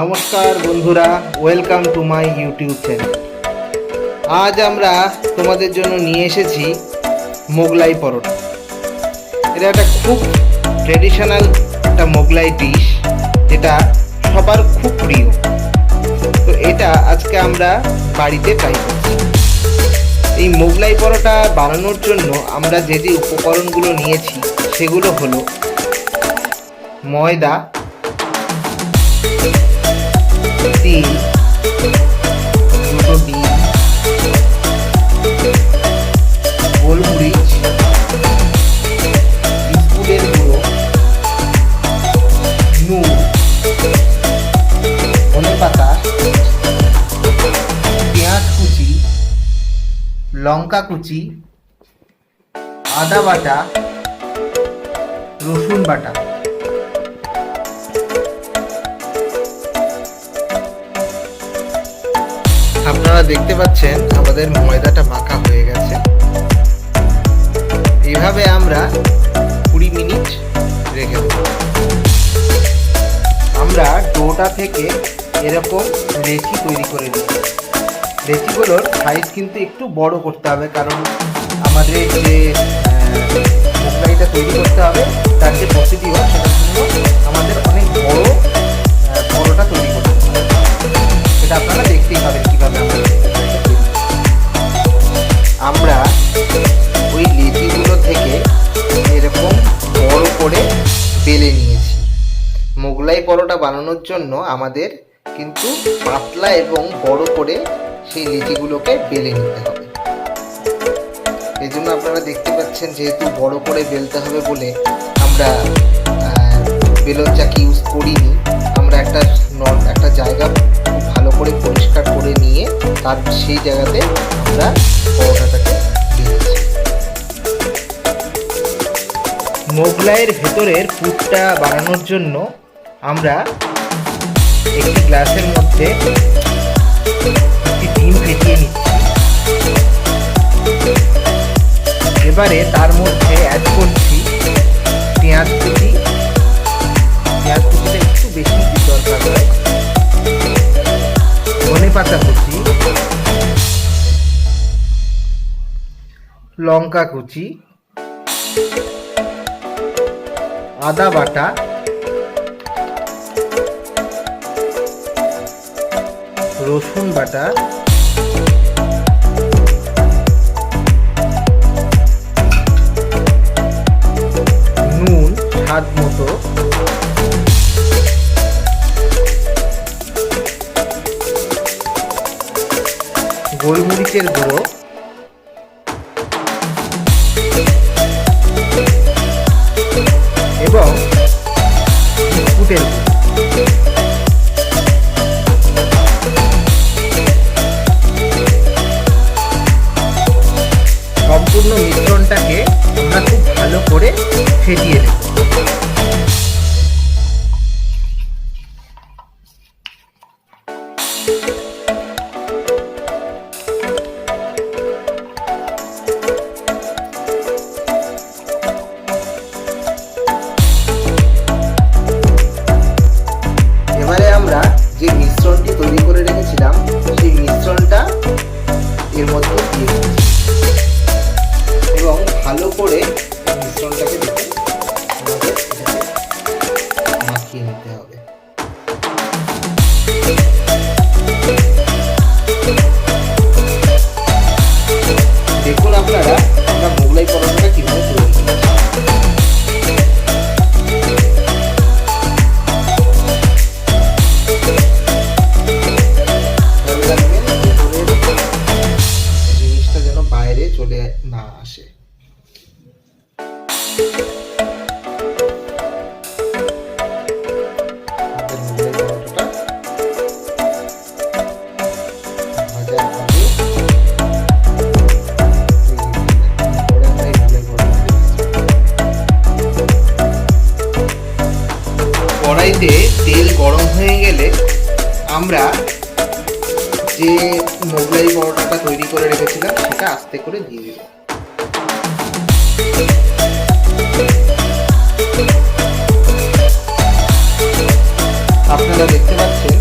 নমস্কার বন্ধুরা, welcome to my YouTube channel. আজ আমরা তোমাদের জন্য নিয়ে এসেছি মোগলাই পরোটা। এটা একটা খুব ট্র্যাডিশনাল একটা মোগলাই ডিশ, যেটা সবার খুব প্রিয়। তো এটা আজকে আমরা বাড়িতে ট্রাই করছি। এই মোগলাই পরোটা বানানোর জন্য আমরা যে যে উপকরণগুলো নিয়েছি সেগুলো হলো ময়দা, তিল, দুটো ডিম, গোলমরিচ, বিস্কুটের গুঁড়ো, নুন, ধনেপাতা, পেঁয়াজ কুচি, লঙ্কা কুচি, আদা বাটা, রসুন বাটা। আপনারা দেখতে পাচ্ছেন আমাদের ময়দাটা মাখা হয়ে গেছে। এইভাবে আমরা 20 মিনিট রেখে দেব। আমরা ডোটা থেকে এরকম লেচি তৈরি করে নিই। লেচিগুলোর সাইজ কিন্তু একটু বড় করতে হবে, কারণ আমাদের যে মোগলাইটা তৈরি করতে হবে তার যে প্রসিডিওর, সেটার জন্য আমাদের অনেক বড় পরোটা তৈরি করতে হবে। সেটা আপনারা দেখতেই পাবেন কীভাবে আমরা ওই লেচিগুলো থেকে এরকম বড় করে বেলে নিয়েছি। মোগলাই পরোটা বানানোর জন্য আমাদের কিন্তু পাতলা এবং বড় করে সেই লেচিগুলোকে বেলে নিতে হবে। এই জন্য আপনারা দেখতে পাচ্ছেন, যেহেতু বড় করে বেলতে হবে বলে আমরা বেলন চাকি ইউজ করিনি। আমরা একটা জায়গা খুব ভালো করে পরিষ্কার করে নিয়ে তার সেই জায়গাতে আমরা পরোটাটাকে বেলেছি। মোগলাইয়ের ভেতরের পুরটা বানানোর জন্য আমরা একটি গ্লাসের মধ্যে একটি ডিম ফেটিয়ে নিচ্ছি। এবারে তার মধ্যে অ্যাড করছি পেঁয়াজ কুচি। পেঁয়াজ কুচিটা একটু বেশি দরকার হয়। ধনেপাতা কুচি, লঙ্কা কুচি, আদা বাটা, রসুন বাটা, নুন স্বাদ মতো, গোলমরিচের গুঁড়ো, এবং বিস্কুটের গুঁড়ো। সম্পূর্ণ মিশ্রণটাকে আমরা খুব ভালো করে ফেটিয়ে নেব। এবারে আমরা যে মিশ্রণটি তৈরি করে রেখেছিলাম সেই মিশ্রণটা এর মধ্যে দিয়ে দিচ্ছি এবং ভালো করে মিশ্রণটাকে দেখে আমাদের মাখিয়ে নিতে হবে। দেখুন আপনারা আমরা মোগলাই পরোটাটা কিভাবে তৈরি করছি। জিনিসটা যেন বাইরে চলে না আসে। কড়াইতে তেল গরম হয়ে গেলে আমরা যে মোগলাই পরোটাটা তৈরি করে রেখেছিলাম সেটা আস্তে করে দিয়ে দেব। আপনারা দেখতে পাচ্ছেন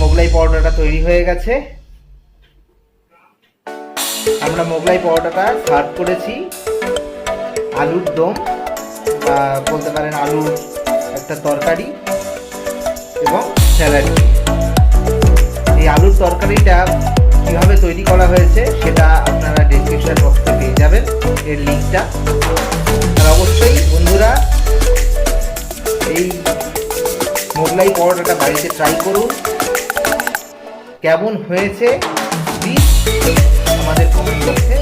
মোগলাই পরোটাটা তৈরি হয়ে গেছে। আমরা মোগলাই পরোটাটা সার্ভ করেছি আলুর দম বা বলতে পারেন আলুর একটা তরকারি এবং স্যালাড। এই আলুর তরকারিটা কীভাবে তৈরি করা হয়েছে সেটা আপনারা ডেসক্রিপশন বক্সে পেয়ে যাবেন এর লিঙ্কটা। আর অবশ্যই বন্ধুরা এই মোগলাই পরোটাটা বাড়িতে ট্রাই করুন। কেমন হয়েছে প্লিজ আমাদের কমেন্ট বক্সে